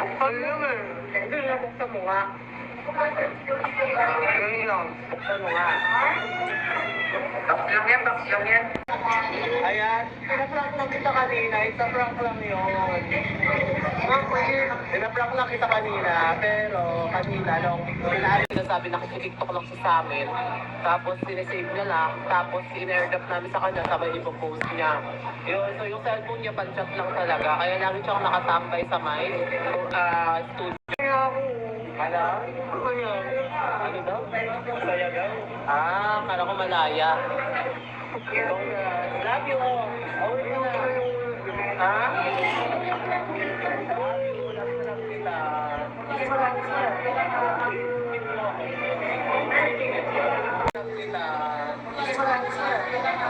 Ano naman? Hindi na buksan mo nga. Ganyan lang. Buksan mo nga. Box lang yan. Ayan. Pinaprank lang kita kanina. Isa-prank lang yun. Pinaprank lang kita kanina. Pero kanina, nung sinasabi nakikitiktok lang siya sa amin. Tapos sinesave niya lang. Tapos in-airdrop namin sa kanya. Sabay ipopost niya. Yun. So yung cellphone niya panchat lang talaga. Kaya lagi siyang nakatambay sa may studio. Ano? Ano daw? Masaya daw? Kala ko malaya. Love you. Awit mo na. Ha? Love you. Love kita. Love kita.